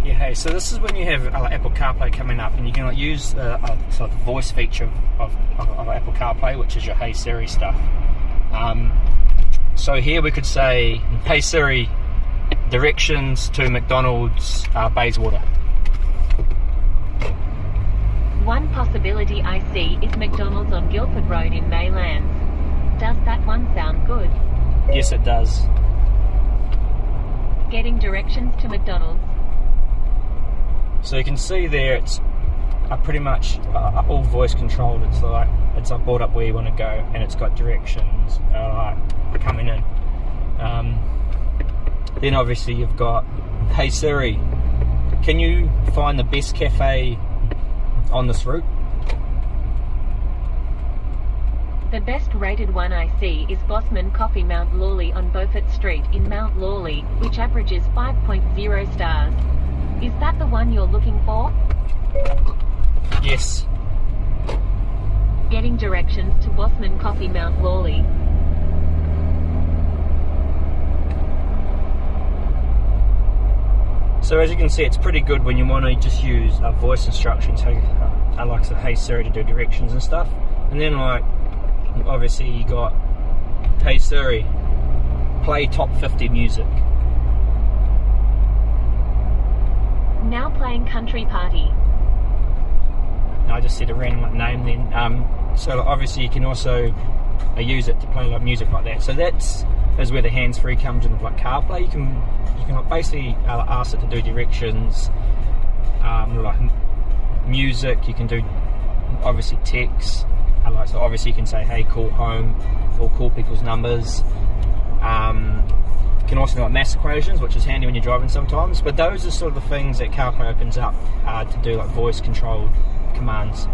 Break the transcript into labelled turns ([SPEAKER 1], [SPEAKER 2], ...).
[SPEAKER 1] Yeah, hey, so this is when you have Apple CarPlay coming up, and you can use the sort of voice feature of Apple CarPlay, which is your Hey Siri stuff. So here we could say, Hey Siri, directions to McDonald's Bayswater.
[SPEAKER 2] One possibility I see is McDonald's on Guildford Road in Maylands. Does that one sound good?
[SPEAKER 1] Yes, it does.
[SPEAKER 2] Getting directions to McDonald's.
[SPEAKER 1] So you can see there it's pretty much all voice controlled. It's like brought up where you want to go, and it's got directions coming in. Then obviously you've got, Hey Siri, can you find the best cafe on this route?
[SPEAKER 2] The best rated one I see is Bossman Coffee Mount Lawley on Beaufort Street in Mount Lawley, which averages 5.0 stars. Is that the one you're looking for?
[SPEAKER 1] Yes.
[SPEAKER 2] Getting directions to Bossman Coffee Mount Lawley.
[SPEAKER 1] So as you can see, it's pretty good when you want to just use voice instructions. So I like the Hey Siri to do directions and stuff. And then obviously you got Hey Siri, play top 50 music.
[SPEAKER 2] Now playing Country Party.
[SPEAKER 1] I just said a random name then. So obviously you can also use it to play music like that. So that's where the hands-free comes in with CarPlay. You can basically ask it to do directions, like music. You can do obviously text. So obviously you can say, hey, call home, or call people's numbers. You can also do math equations, which is handy when you're driving sometimes. But those are sort of the things that CarPlay opens up to do voice controlled commands.